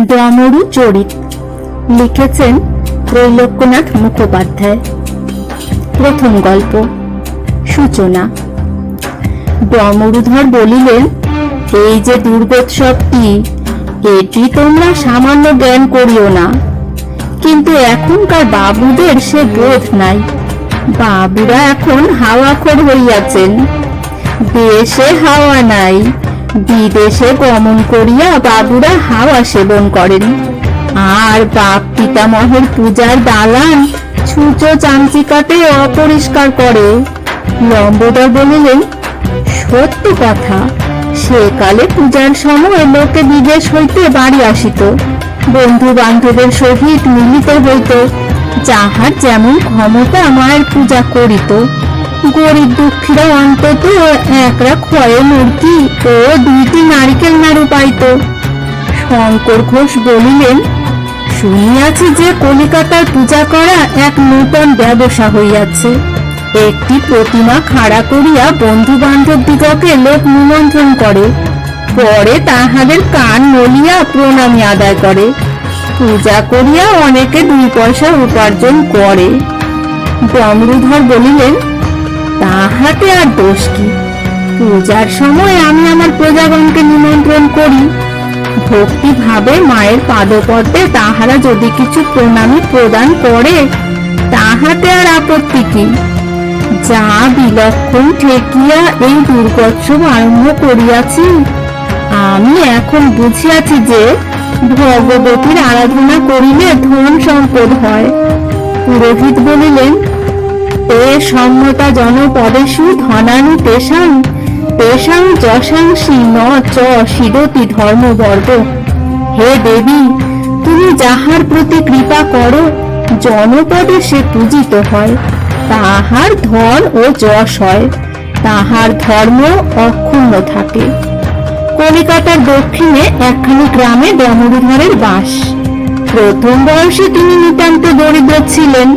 ডমরু চরিত লিখেছেন ত্রৈলোক্যনাথ মুখোপাধ্যায়। প্রথম গল্প, সূচনা। ডমরুধর বলিলেন, এই যে দুর্গোৎসবটি, এটি তোমরা সামান্য জ্ঞান করিও না, কিন্তু এখনকার বাবুদের সে বোধ নাই। বাবুরা এখন হাওয়াখোর হইয়াছেন। দেশে হাওয়া নাই, বিদেশে গমন করিয়া বাবুরা হাওয়া সেবন করেন, আর বাপ পিতামহের পূজার দালান ছুঁচো চামচিকাতে অপরিষ্কার করে। লম্বোদর বলিলেন, সত্য কথা, সেকালে পূজার সময় লোকে বিদেশ হইতে বাড়ি আসিত, বন্ধু বান্ধবের সহিত মিলিত হইত, যাহার যেমন ক্ষমতা মায়ের পূজা করিত। গরিব দুঃখীরা অন্তত একরা খয়ে মূর্তি ও 2টি নারিকেল নাড়ু পাইত। শঙ্কর ঘোষ বলিলেন, শুনিয়াছি যে কলিকাতার পূজা করা এক নূতন ব্যবসা হইয়াছে। একটি প্রতিমা খাড়া করিয়া বন্ধু বান্ধব দিগকে লোক নিমন্ত্রণ করে, পরে তাহাদের কান নলিয়া প্রণামী আদায় করে, পূজা করিয়া অনেকে 2 পয়সা উপার্জন করে। ডমরুধর বলিলেন, তাহাতে আর দোষ কি? পূজার সময় আমি আমার প্রজাগণকে নিমন্ত্রণ করি, ভক্তি ভাবে মায়ের পাদপদ্মে তাহারা যদি কিছু প্রণামী প্রদান করে, তাহাতে আর আপত্তি কি? যা বিলক্ষণ ঠেকিয়া এই দুর্গোৎসব আরম্ভ করিয়াছি, আমি এখন বুঝিয়াছি যে ভগবতীর আরাধনা করিলে ধন সম্পদ হয়। পুরোহিত বলিলেন, এ সম্মতা জনপদেষু ধনানু তেষাং তেষাং যশাংসি ন চ শিরতি ধর্মবর্গ। হে দেবী, তুমি যাহার প্রতি কৃপা করো, জনপদে সে পূজিত হয়, তাহার ধন ও যশ হয়, তাহার ধর্ম অক্ষুণ্ণ থাকে। কলিকাতার দক্ষিণে একখানি গ্রামে ডমরুধরের বাস। প্রথম বয়সে তিনি নিতান্ত দরিদ্র ছিলেন।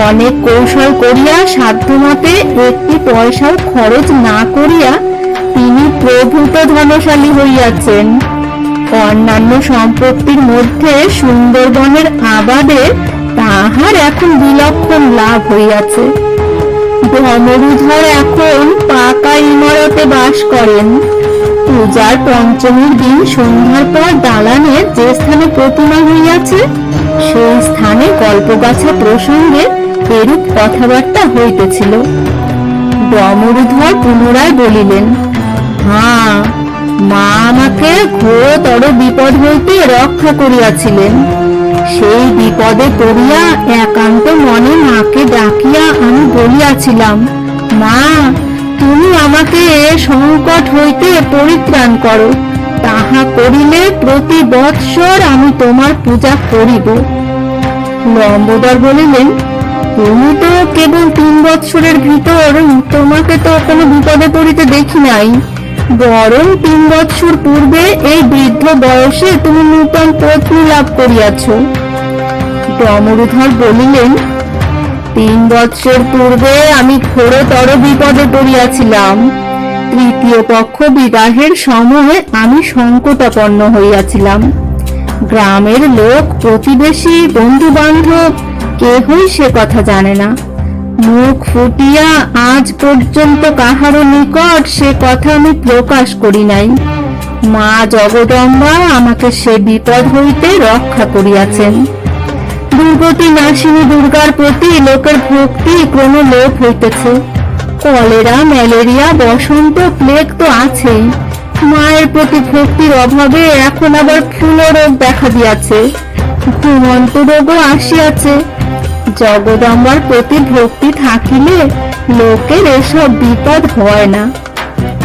অনেক কৌশল করিয়া সাধ্যমতে 1টি পয়সাও খরচ না করিয়া তিনি প্রভূত ধনশালী হইয়াছেন। অন্যান্য সম্পত্তির মধ্যে সুন্দরবনের আবাদে তাহার এখন বিলক্ষণ লাভ হইয়াছে। ডমরুধর এখন পাকা ইমারতে বাস করেন। পূজার পঞ্চমীর দিন সন্ধ্যার পর দালানে যে স্থানে প্রতিমা হইয়াছে, সেই স্থানে গল্পগাছা প্রসঙ্গে এরূপ কথাবার্তা হইতেছিল। ডমরুধর পুনরায় বলিলেন, হ্যাঁ, মা আমাকে ঘোরতর বিপদ হইতে রক্ষা করিয়াছিলেন। সেই বিপদে পড়িয়া একান্ত মনে মাকে ডাকিয়া আমি বলিয়াছিলাম, মা, তুমি আমাকে এ সংকট হইতে পরিত্রাণ করো, তাহা করিলে প্রতি বৎসর আমি তোমার পূজা করিব। লম্বোদর বলিলেন, তুমি তো কেবল 3 বৎসরের ভিতর, তোমাকে তো কোনো বিপদে পড়িতে দেখি নাই, বরং 3 বৎসর পূর্বে এই বৃদ্ধ বয়সে তুমি নূতন পত্নী লাভ করিয়াছ। ডমরুধর বলিলেন, 3 বৎসর পূর্বে আমি ঘোরতর বিপদে পড়িয়াছিলাম। 3য় পক্ষ বিবাহের সময় আমি সংকটাপন্ন হইয়াছিলাম। গ্রামের লোক, প্রতিবেশী, বন্ধু বান্ধব কেহই সে কথা জানে না। মুখ ফুটিয়া আজ পর্যন্ত কাহারও নিকট সে কথা আমি প্রকাশ করি নাই। মা জগদম্বা আমাকে সে বিপদ হইতে রক্ষা করিয়াছেন। দুর্গতি নাশিনী দুর্গার প্রতি লোকের ভক্তি ক্রমে লোপ হইতেছে। কলেরা, ম্যালেরিয়া, বসন্ত, প্লেগ তো আছেই, মায়ের প্রতি ভক্তির অভাবে এখন আবার ফ্লু রোগ দেখা দিয়াছে, ঘুমন্ত রোগও আসিয়াছে। জগদম্বার প্রতি ভক্তি থাকিলে লোকের এসব বিপদ হয় না।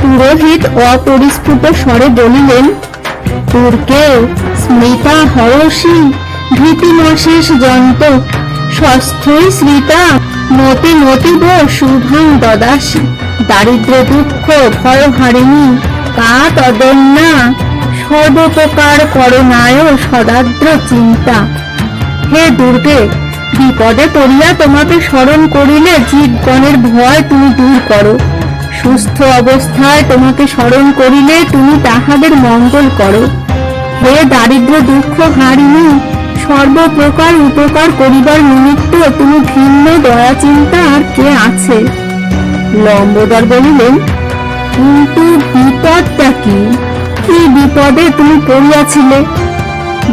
পুরোহিত অপরিস্ফুট স্বরে বলিলেন, দুর্গে স্মৃতা হরসি ভীতিমশেষ যন্ত স্বস্থই শ্রিতা মতি মতিব শুভাং দদাসি। দারিদ্র দুঃখ ভয় হারিণী কা তদন্যা সদোপকার করণায় সদাদ্র চিন্তা। হে দুর্গে, বিপদে পড়িয়া তোমাকে স্মরণ করিলে জীবগণের ভয় তুমি দূর করো, সুস্থ অবস্থায় তোমাকে স্মরণ করিলে তুমি তাহাদের মঙ্গল করো। হে দারিদ্র দুঃখ হারিণী, সর্বপ্রকার উপকার করিবার নিমিত্ত তুমি ভিন্ন দয়া চিন্তা আর কে আছে? লম্বোদর বলিলেন, কিন্তু বিপদটা কি? কি বিপদে তুমি পড়িয়াছিলে?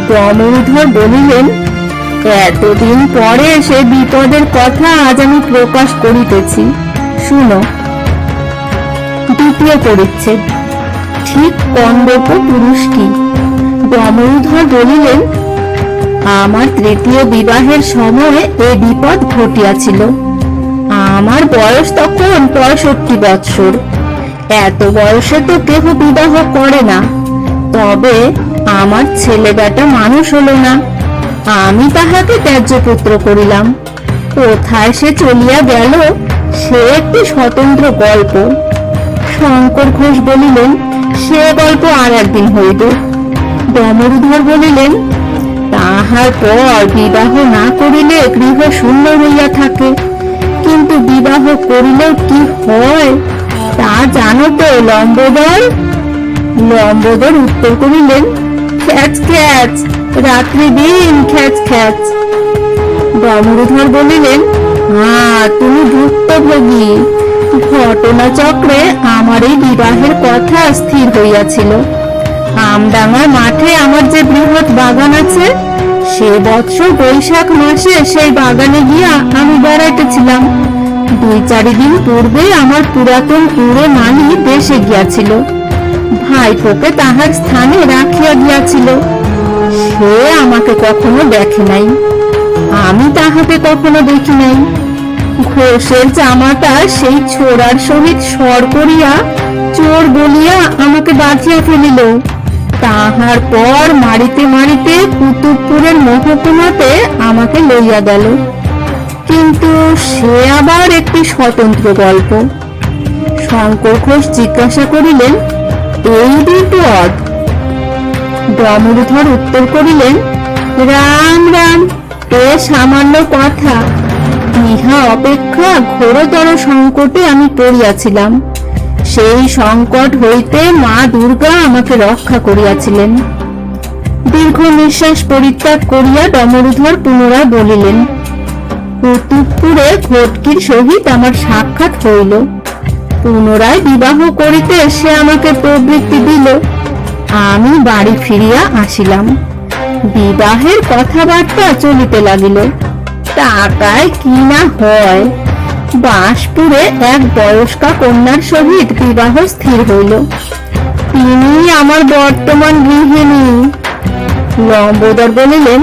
দমোদর বলিলেন, এতদিন পরে সে বিপদের কথা আজ আমি প্রকাশ করিতেছি, শুনো। দ্বিতীয় পরিচ্ছেদ, ঠিক কন্দর্প পুরুষ কি? দমোদর বলিলেন, আমার তৃতীয় বিবাহের সময়ে এ বিপদ ঘটিয়াছিল। আমার বয়স তখন 65 বৎসর। এত বয়সে তো কেহ বিবাহ করে না। তবে আমার ছেলে বেটা মানুষ হলো না, আমি তাহাকে ত্যায্য পুত্র করিলাম। কোথায় সে চলিয়া গেল সে একটি স্বতন্ত্র গল্প। শঙ্কর ঘোষ বলিলেন, সে গল্প আর একদিন হইবে। দমোদর বলিলেন, তাহার পর বিবাহ না করিলে গৃহ শূন্য হইয়া থাকে, কিন্তু বিবাহ করিলেও কি হয় তা জানো তো লম্বোদর? লম্বোদর উত্তর করিলেন, খ্যাচ খ্যাচ, রাত্রি দিন খ্যাচ খ্যাচ। দমোদর বলিলেন, তুমি ভুক্তভোগী। ঘটনাচক্রে আমার এই বিবাহের কথা স্থির হইয়াছিল। আমডাঙ্গার মাঠে আমার যে বৃহৎ বাগান আছে, সে বৎসর বৈশাখ মাসে সেই বাগানে গিয়া আমি বেড়াইতেছিলাম। 2-4 দিন পূর্বে আমার পুরাতন পুরো মালি দেশে গিয়াছিল, ভাইপোকে তাহার স্থানে রাখিয়া গিয়াছিল। সে আমাকে কখনো দেখে নাই, আমি তাহাকে কখনো দেখি নাই। ঘোষের জামাটা সেই ছোড়ার সহিত সর করিয়া চোর বলিয়া আমাকে বাঁধিয়া ফেলিল। তাহার পর মারিতে মারিতে কুতুবপুরের মহকুমাতে আমাকে লইয়া গেল। কিন্তু সে আবার একটি স্বতন্ত্র গল্প। শঙ্কর ঘোষ জিজ্ঞাসা করিলেন, এই বিপদ? দমোদর উত্তর করিলেন, রাম রাম, এ সামান্য কথা। ইহা অপেক্ষা ঘোরতর সংকটে আমি পড়িয়াছিলাম। সেই সংকট হইতে মা দুর্গা আমাকে রক্ষা করিয়াছিলেন। দীর্ঘ নিঃশ্বাস পরিত্যাগ করিয়া দমোদর পুনরায় বলিলেন, কুতুবপুরে ঘটকির সহিত আমার সাক্ষাৎ হইল। পুনরায় বিবাহ করিতে সে আমাকে প্রবৃত্তি দিল। আমি বাড়ি ফিরিয়া আসিলাম। বিবাহের কথাবার্তা চলিতে লাগিল। টাকায় কি না হয়। বাসপুরে এক বয়স্কা কন্যার সহিত বিবাহ স্থির হইল। তিনি আমার বর্তমান গৃহিণী। লম্বোদর বলিলেন,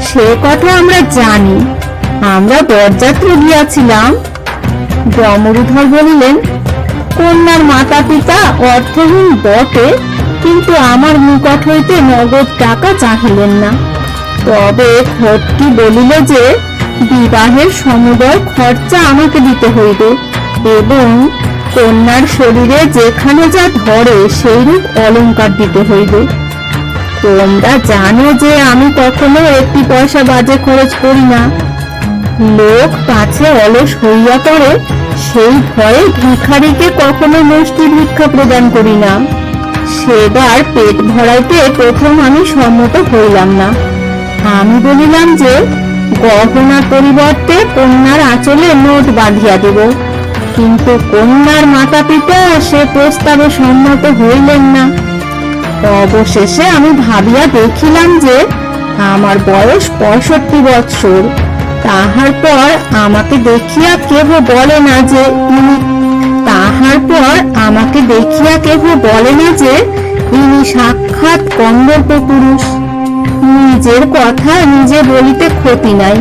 সে কথা আমরা জানি, আমরা বরযাত্রী গিয়াছিলাম। দমোদর বলিলেন, কন্যার মাতা পিতা অর্থহীন বটে, কিন্তু আমার নিকট হইতে নগদ টাকা চাহিলেন না। তবে ঘটকি বলিল যে বিবাহের সমুদয় খরচা আমাকে দিতে হইবে এবং কন্যার শরীরে যেখানে যা ধরে সেইরূপ অলংকার দিতে হইবে। তোমরা জানো যে আমি কখনো একটি পয়সা বাজে খরচ করি না। লোক পাছে অলস হইয়া পড়ে সেই ভয়ে ভিখারিকে কখনো মুষ্টি ভিক্ষা প্রদান করি না। সেবার পেট ভরাইতে প্রথম আমি সম্মত হইলাম না। আমি বলিলাম যে গহনার পরিবর্তে কন্যার আঁচলে নোট বাঁধিয়া দেব, কিন্তু কন্যার মাতা পিতা সে প্রস্তাবে সম্মত হইলেন না। অবশেষে আমি ভাবিয়া দেখিলাম যে আমার বয়স 65 বৎসর। তাহার পর আমাকে দেখিয়া কেহ বলে না যে ইনি সাক্ষাৎ কন্দর্প পুরুষ। নিজের কথা নিজে বলিতে ক্ষতি নাই।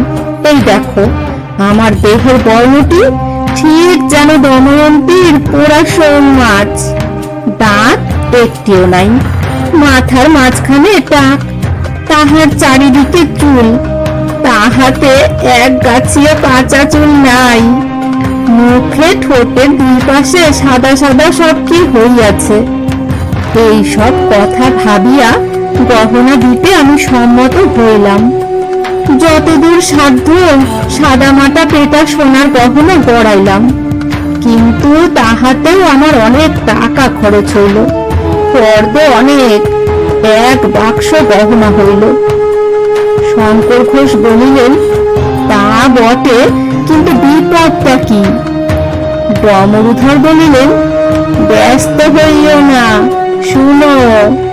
এই দেখো, আমার দেহের বর্ণটি ঠিক যেন দময়ন্তীর পোড়া শোল মাছ। দাঁত একটিও নাই, মাথার মাঝখানে টাক, তাহার চারিদিকে চুল, তাহাতে এক গাছিও কাঁচা চুল নাই। মুখে ঠোঁটের দুই পাশে সাদা সাদা সব কি হইয়াছে। এই সব কথা ভাবিয়া গহনা দিতে আমি সম্মত হইলাম। যতদূর সাধ্য সাদামাটা পেটা সোনার গহনা গড়াইলাম, কিন্তু তাহাতেও আমার অনেক টাকা খরচ হইল। ফর্দ অনেক, এক বাক্স গহনা হইল। শঙ্কর ঘোষ বলিলেন, তা বটে, কিন্তু বিপদটা কি? ডমরুধর বলিলেন, ব্যস্ত হইও না, শুনো।